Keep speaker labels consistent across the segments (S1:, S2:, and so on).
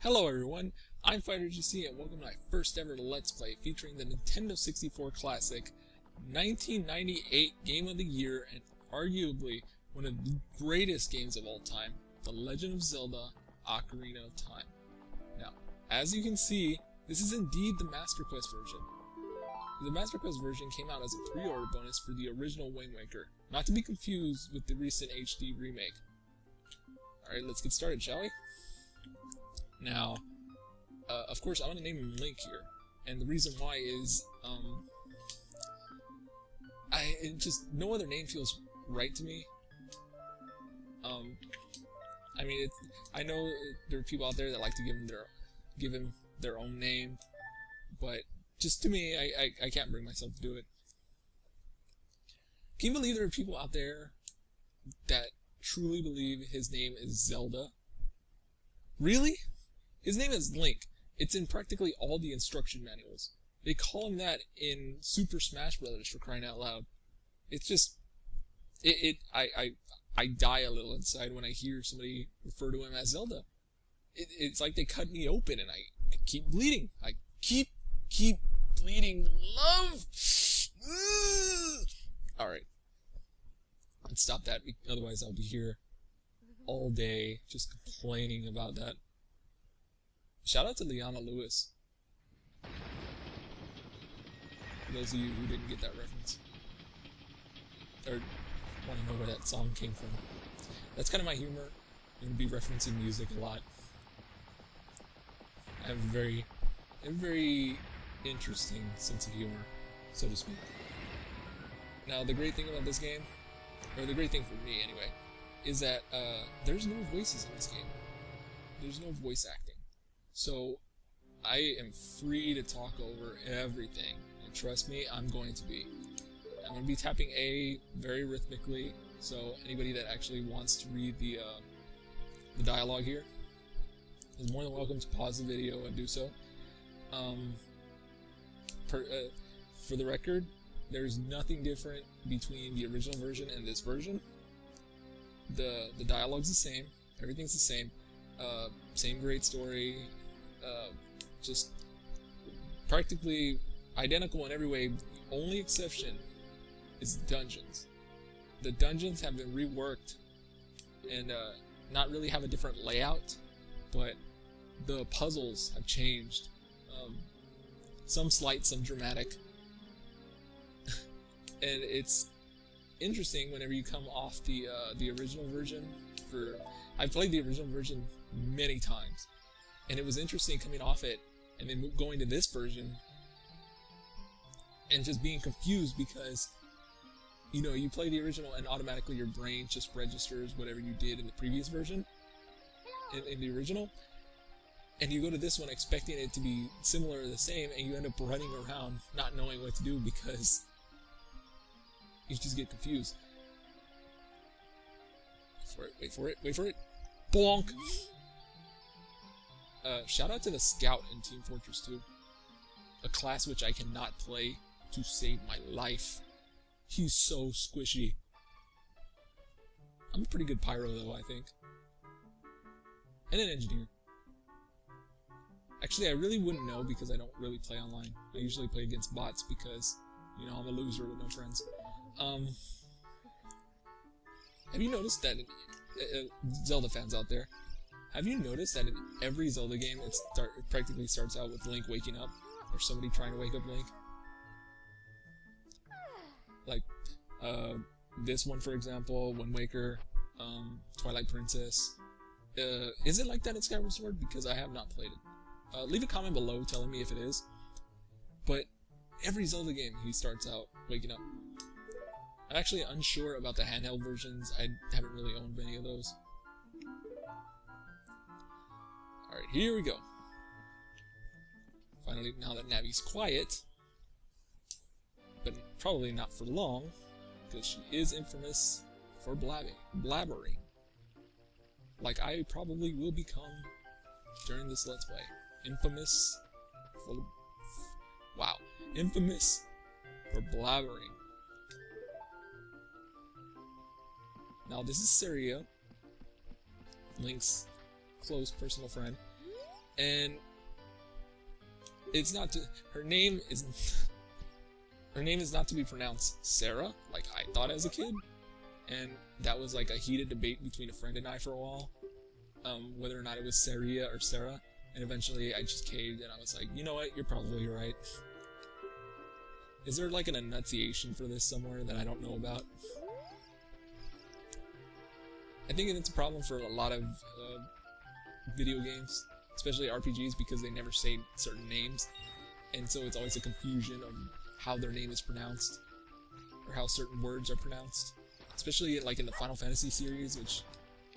S1: Hello everyone, I'm FighterGC and welcome to my first ever Let's Play featuring the Nintendo 64 classic 1998 Game of the Year and arguably one of the greatest games of all time, The Legend of Zelda Ocarina of Time. Now, as you can see, this is indeed the Master Quest version. The Master Quest version came out as a pre-order bonus for the original Wind Waker, not to be confused with the recent HD remake. Alright, let's get started, shall we? Now, of course, I'm going to name him Link here, and the reason why is, no other name feels right to me. I mean, I know there are people out there that like to give him their own name, but just to me, I can't bring myself to do it. Can you believe there are people out there that truly believe his name is Zelda? Really? His name is Link. It's in practically all the instruction manuals. They call him that in Super Smash Brothers, for crying out loud. It's just, I die a little inside when I hear somebody refer to him as Zelda. It's like they cut me open and I keep bleeding. I keep bleeding. Love! Alright. Let's stop that, otherwise I'll be here all day just complaining about that. Shout out to Liana Lewis. For those of you who didn't get that reference. Or want to know where that song came from. That's kind of my humor. I'm going to be referencing music a lot. I have a very interesting sense of humor, so to speak. Now, the great thing about this game, or the great thing for me anyway, is that there's no voices in this game. There's no voice acting. So, I am free to talk over everything, and trust me, I'm going to be. I'm going to be tapping A very rhythmically, so anybody that actually wants to read the dialogue here is more than welcome to pause the video and do so. For the record, there's nothing different between the original version and this version. The dialogue's the same, everything's the same, same great story, just practically identical in every way. The only exception is the dungeons. The dungeons have been reworked and not really have a different layout, but the puzzles have changed. Some slight, some dramatic. And it's interesting whenever you come off the original version. I've played the original version many times, and it was interesting coming off it and then going to this version and just being confused because, you know, you play the original and automatically your brain just registers whatever you did in the previous version in the original, and you go to this one expecting it to be similar or the same, and you end up running around not knowing what to do because you just get confused. Wait for it. Bonk! Shout out to the Scout in Team Fortress 2. A class which I cannot play to save my life. He's so squishy. I'm a pretty good pyro though, I think. And an engineer. Actually, I really wouldn't know because I don't really play online. I usually play against bots because, you know, I'm a loser with no friends. Have you noticed that, Zelda fans out there, have you noticed that in every Zelda game it practically starts out with Link waking up, or somebody trying to wake up Link? Like, this one for example, Wind Waker, Twilight Princess. Is it like that in Skyward Sword? Because I have not played it. Leave a comment below telling me if it is. But every Zelda game he starts out waking up. I'm actually unsure about the handheld versions. I haven't really owned many of those. Alright, here we go. Finally, now that Navi's quiet, but probably not for long, because she is infamous for blabbering. Like I probably will become during this Let's Play. Infamous for... wow. Infamous for blabbering. Now this is Saria, Link's close personal friend, and it's not to, her name is not to be pronounced Sarah, like I thought as a kid, and that was like a heated debate between a friend and I for a while, whether or not it was Saria or Sarah, and eventually I just caved and I was like, you know what, you're probably right. Is there like an enunciation for this somewhere that I don't know about? I think it's a problem for a lot of video games, especially RPGs, because they never say certain names, and so it's always a confusion of how their name is pronounced, or how certain words are pronounced, especially like in the Final Fantasy series, which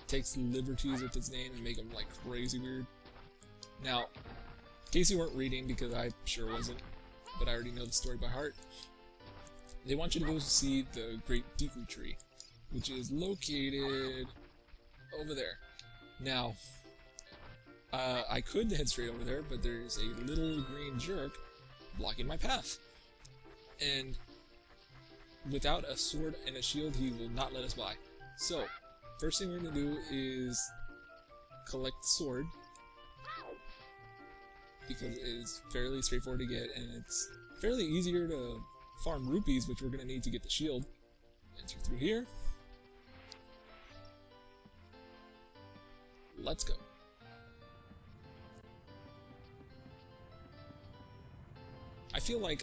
S1: takes liberties with its name and make them like crazy weird. Now, in case you weren't reading, because I sure wasn't, but I already know the story by heart, they want you to go see the Great Deku Tree, which is located over there. Now, I could head straight over there, but there's a little green jerk blocking my path. And without a sword and a shield, he will not let us by. So, first thing we're going to do is collect the sword, because it is fairly straightforward to get, and it's fairly easier to farm rupees, which we're going to need to get the shield. Enter through here. Let's go. I feel like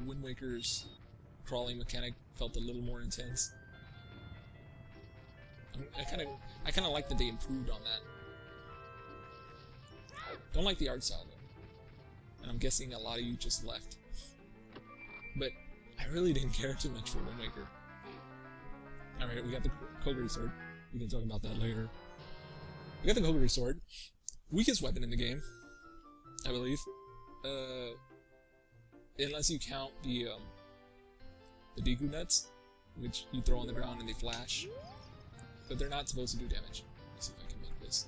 S1: Wind Waker's crawling mechanic felt a little more intense. I kind of like that they improved on that. Don't like the art style though, and I'm guessing a lot of you just left. But I really didn't care too much for Wind Waker. All right, we got the Kogiri sword. We can talk about that later. We got the Kogiri sword, weakest weapon in the game, I believe. Unless you count the Deku nuts, which you throw on the ground and they flash, but they're not supposed to do damage. Let's see if I can make this.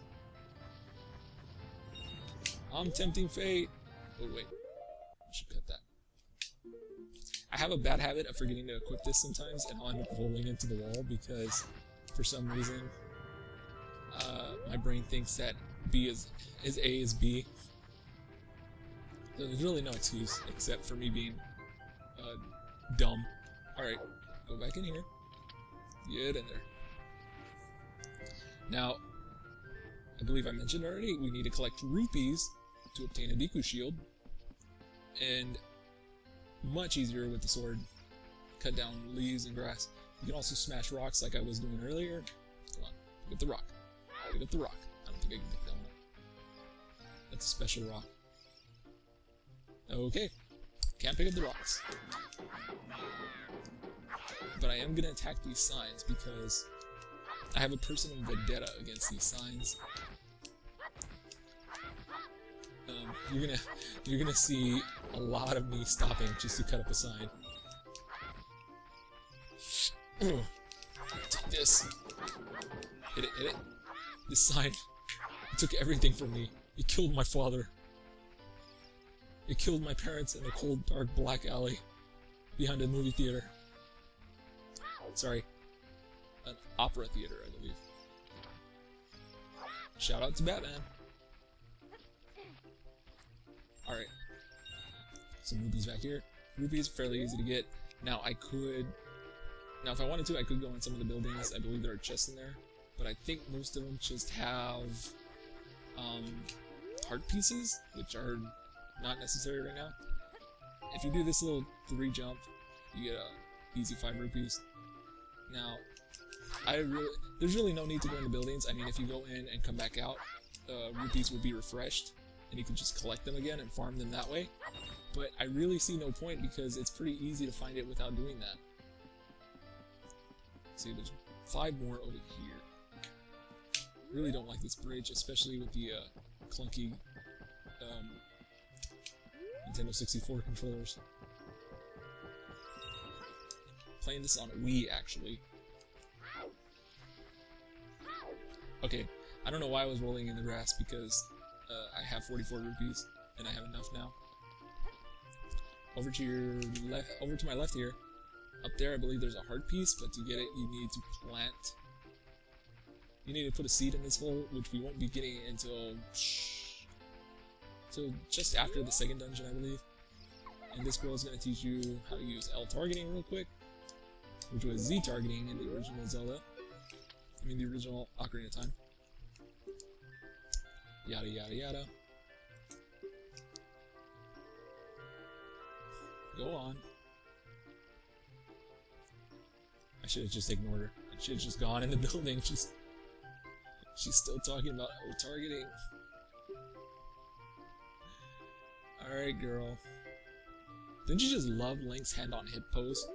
S1: I'm tempting fate. Oh wait, I should cut that. I have a bad habit of forgetting to equip this sometimes, and I'll end up rolling into the wall because, for some reason, my brain thinks that B is A is B. There's really no excuse except for me being dumb. Alright, go back in here. Get in there. Now, I believe I mentioned already, we need to collect rupees to obtain a Deku shield. And much easier with the sword. Cut down leaves and grass. You can also smash rocks like I was doing earlier. Come on, pick up the rock. Pick up the rock. I don't think I can pick that one up. That's a special rock. Okay, can't pick up the rocks. But I am going to attack these signs because I have a personal vendetta against these signs. You're gonna see a lot of me stopping just to cut up a sign. Take this. Hit it, hit it. This sign, it took everything from me. It killed my father. It killed my parents in a cold, dark, black alley behind a movie theater. Sorry, an opera theater, I believe. Shout out to Batman. Alright. Some rupees back here. Rupees, fairly easy to get. Now, if I wanted to, I could go in some of the buildings. I believe there are chests in there. But I think most of them just have heart pieces, which are not necessary right now. If you do this little 3 jump, you get a easy 5 rupees. Now, there's really no need to go in the buildings. I mean, if you go in and come back out, rupees will be refreshed, and you can just collect them again and farm them that way. But I really see no point because it's pretty easy to find it without doing that. See, there's 5 more over here. Really don't like this bridge, especially with the clunky Nintendo 64 controllers. Playing this on a Wii, actually. Okay, I don't know why I was rolling in the grass because I have 44 rupees and I have enough now. Over to your left, over to my left here. Up there, I believe there's a heart piece, but to get it, you need to plant You need to put a seed in this hole, which we won't be getting until just after the second dungeon, I believe. And this girl is going to teach you how to use L targeting real quick, which was Z targeting in the original Zelda. I mean, the original Ocarina of Time. Yada yada yada. Go on. I should have just ignored her. I should have just gone in the building. She's still talking about targeting. Alright, girl. Don't you just love Link's hand on hip pose?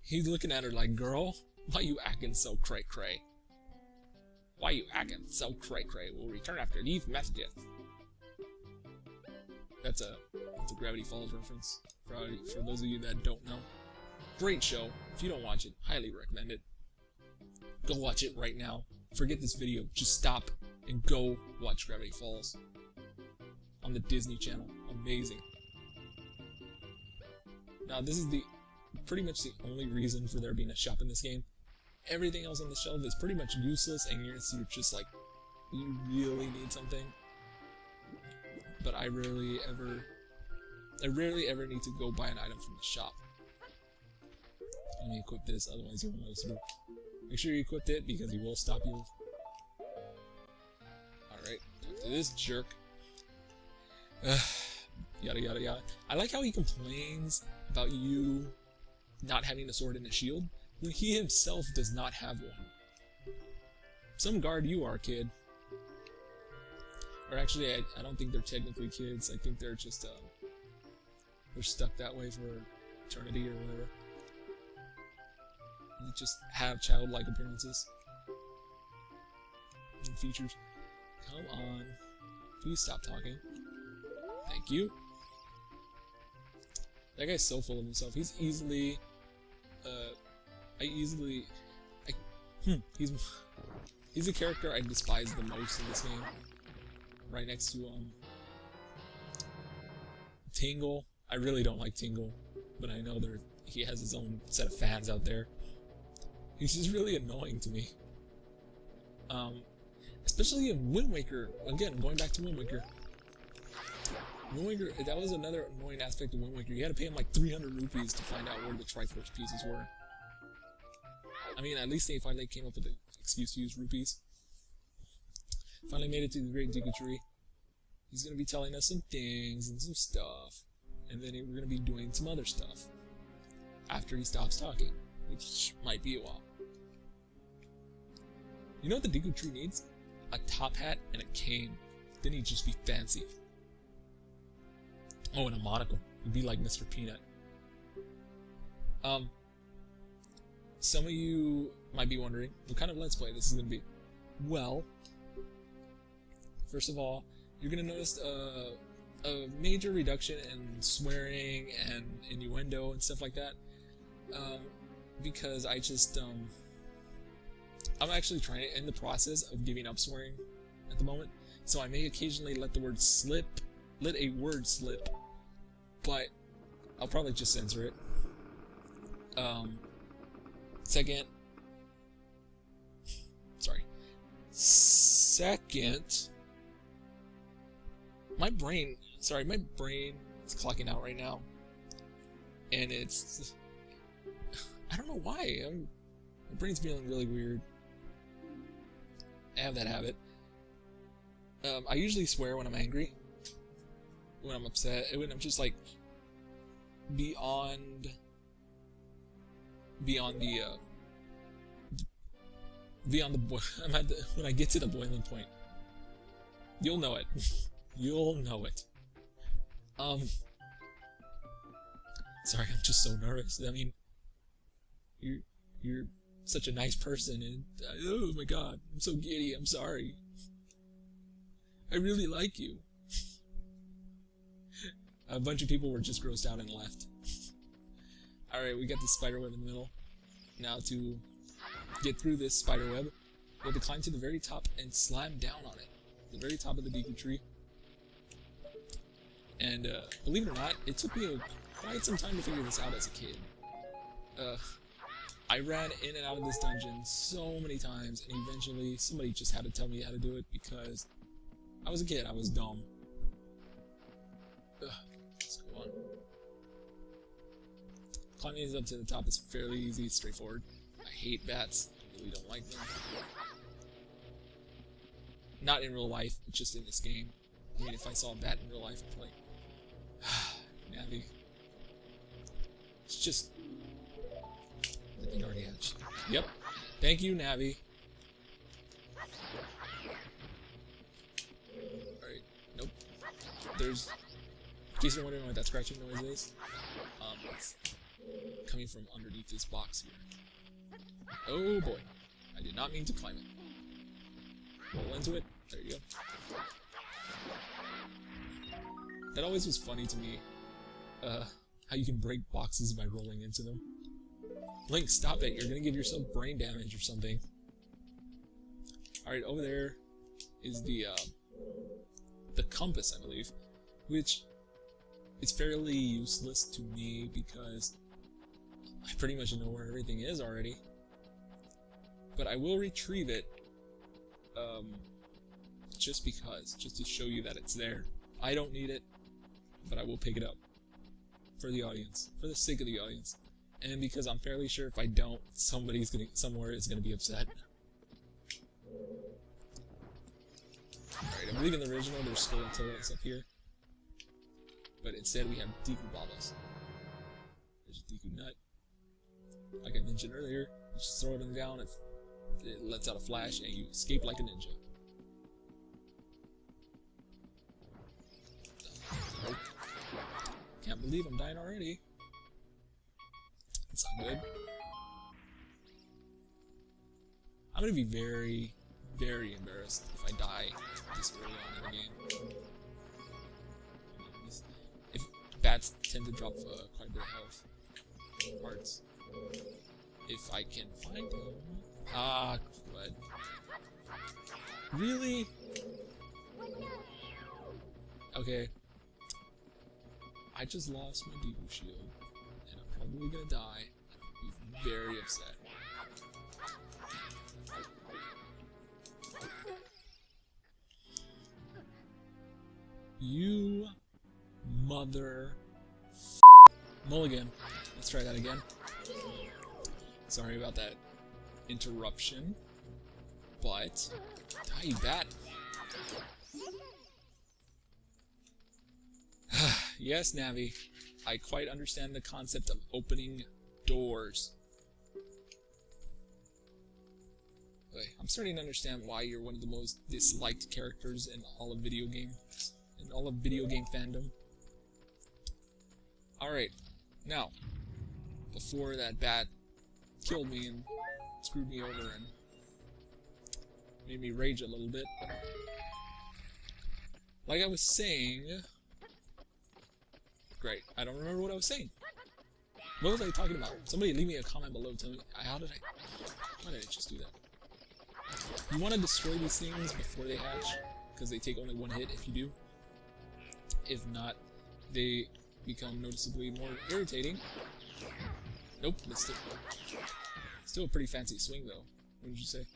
S1: He's looking at her like, girl, why you acting so cray-cray? Why you acting so cray-cray? We'll return after these messages. That's a Gravity Falls reference, for those of you that don't know. Great show. If you don't watch it, highly recommend it. Go watch it right now. Forget this video. Just stop and go watch Gravity Falls on the Disney Channel. Amazing. Now, this is pretty much the only reason for there being a shop in this game. Everything else on the shelf is pretty much useless, and you're just like, you really need something. But I rarely ever need to go buy an item from the shop. Let me equip this, otherwise you won't know what to do. Make sure you equip it, because he will stop you. Alright, talk to this jerk. Yada yada yada. I like how he complains about you not having a sword and a shield, when he himself does not have one. Some guard you are, kid. Or actually, I don't think they're technically kids. I think they're just, they're stuck that way for eternity or whatever. They just have childlike appearances and features. Come on. Please stop talking. Thank you. That guy's so full of himself. He's easily, he's a character I despise the most in this game. Right next to, Tingle. I really don't like Tingle, but I know he has his own set of fans out there. He's just really annoying to me. Especially in Wind Waker. Again, going back to Wind Waker. Wind Waker, that was another annoying aspect of Wind Waker. You had to pay him like 300 rupees to find out where the Triforce pieces were. I mean, at least they finally came up with an excuse to use rupees. Finally made it to the Great Deku Tree. He's going to be telling us some things and some stuff. And then we're going to be doing some other stuff. After he stops talking. Which might be a while. You know what the Deku Tree needs? A top hat and a cane. Then he'd just be fancy. Oh, and a monocle. He'd be like Mr. Peanut. Some of you might be wondering, what kind of Let's Play this is going to be? Well, first of all, you're going to notice a major reduction in swearing and innuendo and stuff like that. Because I just, I'm actually in the process of giving up swearing at the moment. So I may occasionally let a word slip, but I'll probably just censor it. Second, my brain is clocking out right now, and it's, I don't know why, my brain's feeling really weird. I have that habit. I usually swear when I'm angry, when I'm upset, when I'm just like beyond when I get to the boiling point. You'll know it. You'll know it. Sorry, I'm just so nervous. I mean, you're such a nice person, and oh my god, I'm so giddy. I'm sorry. I really like you. A bunch of people were just grossed out and left. Alright, we got the spider web in the middle. Now to get through this spider web, we have to climb to the very top and slam down on it. The very top of the Deku Tree. And believe it or not, it took me quite some time to figure this out as a kid. I ran in and out of this dungeon so many times, and eventually somebody just had to tell me how to do it because I was a kid, I was dumb. Ugh, let's go on. Climbing up to the top is fairly easy, it's straightforward. I hate bats, I really don't like them. Not in real life, but just in this game. I mean, if I saw a bat in real life, I'd be like, Navi. It's just... the thing already hatched. Yep. Thank you, Navi. Alright. Nope. There's... in case you're wondering what that scratching noise is, it's coming from underneath this box here. Oh boy. I did not mean to climb it. Roll into it. There you go. That always was funny to me. How you can break boxes by rolling into them. Link, stop it. You're gonna give yourself brain damage or something. Alright, over there is the compass, I believe. Which is fairly useless to me because I pretty much know where everything is already. But I will retrieve it just because, just to show you that it's there. I don't need it, but I will pick it up for the audience, for the sake of the audience, and because I'm fairly sure if I don't, somewhere is gonna be upset. Alright, I believe in the original there's skull and turtles up here, but instead we have Deku Babas. There's a Deku Nut. Like I mentioned earlier, you just throw them down, it lets out a flash, and you escape like a ninja. Nope. Can't believe I'm dying already. That's not good. I'm gonna be very, very embarrassed if I die this early on in the game. If bats tend to drop quite a bit of health. Hearts. If I can find them. Ah, crud. Really? Okay. I just lost my Deku shield, and I'm probably gonna die, and I'll be very upset. You mother mulligan. Let's try that again. Sorry about that interruption, but die, you bat. Yes, Navi, I quite understand the concept of opening doors. Okay, I'm starting to understand why you're one of the most disliked characters in all of video games, in all of video game fandom. Alright, now, before that bat killed me and screwed me over and made me rage a little bit, like I was saying... Great, I don't remember what I was saying. What was I talking about? Somebody leave me a comment below, tell me, why did I just do that? You want to destroy these things before they hatch, because they take only one hit if you do. If not, they become noticeably more irritating. Nope, missed it. Still a pretty fancy swing though, wouldn't you say?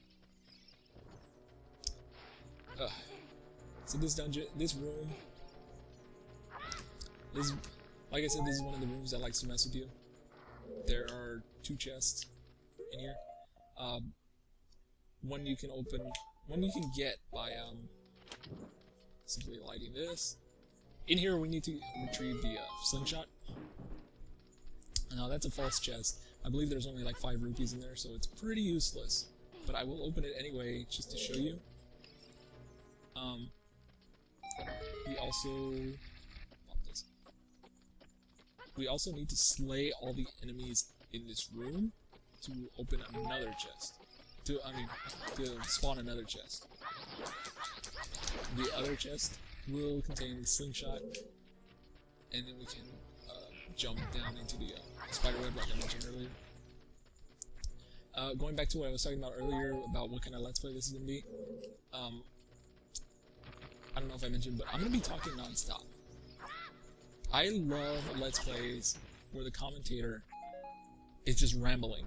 S1: So this dungeon, this room, like I said, this is one of the rooms that likes to mess with you. There are 2 chests in here. One you can open, one you can get by simply lighting this. In here we need to retrieve the slingshot. Now that's a false chest. I believe there's only like 5 rupees in there, so it's pretty useless. But I will open it anyway, just to show you. We also need to slay all the enemies in this room to open another chest. To spawn another chest. The other chest will contain the slingshot, and then we can jump down into the spiderweb like I mentioned earlier. Going back to what I was talking about earlier about what kind of Let's Play this is going to be, I don't know if I mentioned, but I'm going to be talking non-stop. I love Let's Plays where the commentator is just rambling.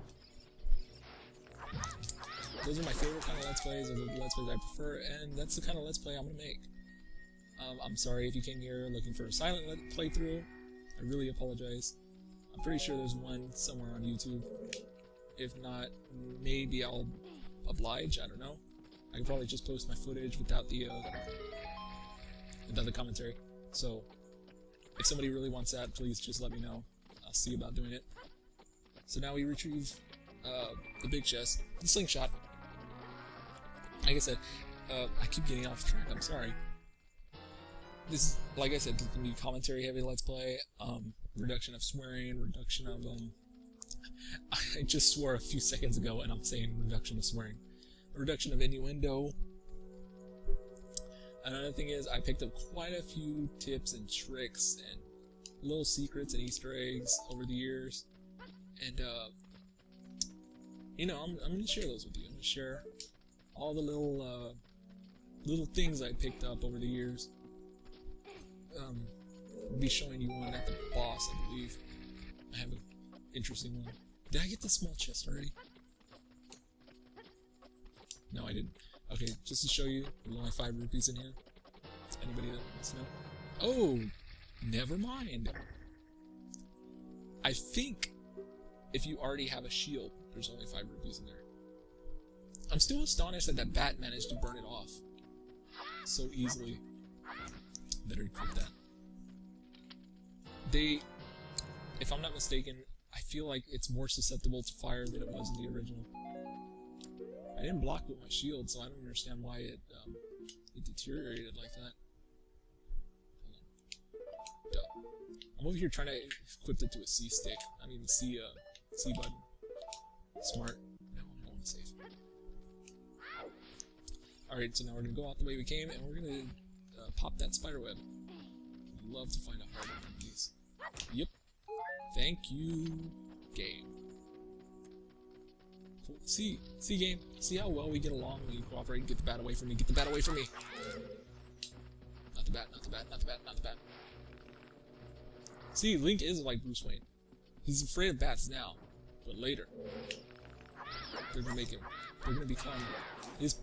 S1: those are my favorite kind of Let's Plays, or the Let's Plays I prefer, and that's the kind of Let's Play I'm gonna make. I'm sorry if you came here looking for a silent playthrough. I really apologize. I'm pretty sure there's one somewhere on YouTube. If not, maybe I'll oblige. I don't know. I can probably just post my footage without the commentary. So, if somebody really wants that, please just let me know. I'll see about doing it. So now we retrieve the big chest, the slingshot. Like I said, I keep getting off track. I'm sorry. This is, like I said, this can be commentary heavy Let's Play, reduction of swearing, reduction of, I just swore a few seconds ago and I'm saying reduction of swearing. Reduction of innuendo. Another thing is, I picked up quite a few tips and tricks and little secrets and Easter eggs over the years. And, you know, I'm going to share those with you. I'm going to share all the little things I picked up over the years. I'll be showing you one at the boss, I believe. I have an interesting one. Did I get the small chest already? No, I didn't. Okay, just to show you, there's only 5 rupees in here. Anybody that wants to know? Oh, never mind. I think if you already have a shield, there's only 5 rupees in there. I'm still astonished that that bat managed to burn it off so easily. Better equip that. If I'm not mistaken, I feel like it's more susceptible to fire than it was in the original. I didn't block with my shield, so I don't understand why it deteriorated like that. Hold on. Duh. I'm over here trying to equip it to a C stick. I mean, the C button. Smart. No, I want to save. Alright, so now we're going to go out the way we came, and we're going to pop that spider web. I'd love to find a heart on these. Yep. Thank you, game. Cool. See, game. See how well we get along when you cooperate. Get the bat away from me. Get the bat away from me. Not the bat. Not the bat. Not the bat. Not the bat. See, Link is like Bruce Wayne. He's afraid of bats now, but later they're gonna make him. They're gonna become his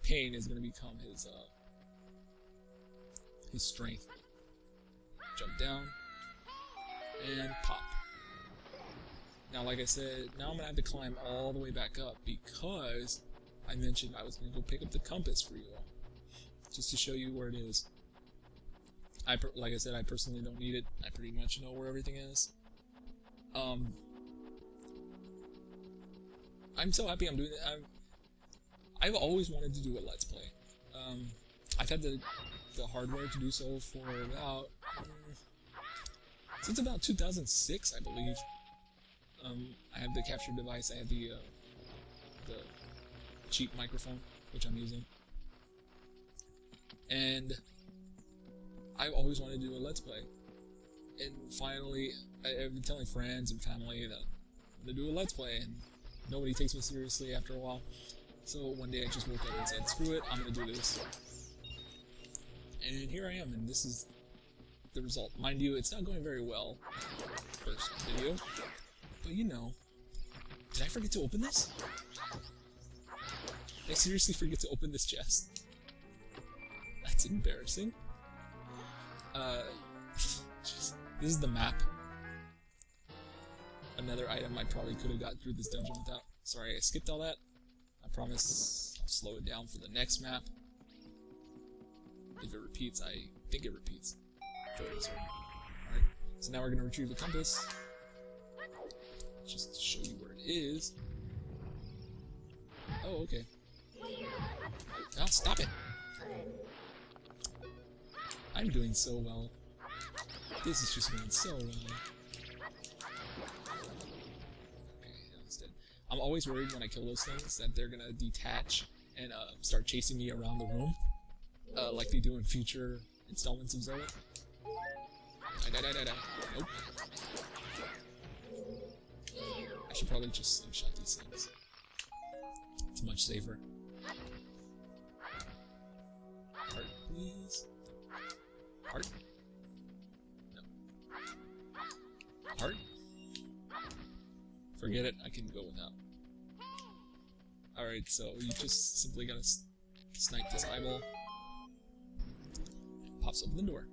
S1: pain is gonna become his strength. Jump down and pop. Now, like I said, now I'm gonna have to climb all the way back up because I mentioned I was gonna go pick up the compass for you all, just to show you where it is. Like I said, I personally don't need it. I pretty much know where everything is. I'm so happy I'm doing it. I've always wanted to do a Let's Play. I've had the hardware to do so for about since about 2006, I believe. I have the capture device. I have the cheap microphone, which I'm using, and I've always wanted to do a Let's Play. And finally, I've been telling friends and family that I'm gonna do a Let's Play, and nobody takes me seriously after a while. So one day I just woke up and said, screw it, I'm gonna do this. And here I am, and this is the result. Mind you, it's not going very well, first video, but you know. Did I forget to open this? Did I seriously forget to open this chest? That's embarrassing. Jeez. This is the map. Another item I probably could have got through this dungeon without. Sorry, I skipped all that. I promise I'll slow it down for the next map. If it repeats, I think it repeats. Alright, so now we're going to retrieve the compass. Just to show you where it is. Oh, okay. Oh, stop it! I'm doing so well. This is just going so well. Okay, instead. I'm always worried when I kill those things that they're gonna detach and start chasing me around the room, like they do in future installments of Zelda. Nope. I should probably just slingshot these things. It's much safer. Heart, please. Heart? No. Heart? Forget it, I can go without. Alright, so you just simply gotta snipe this eyeball. Pops open the door.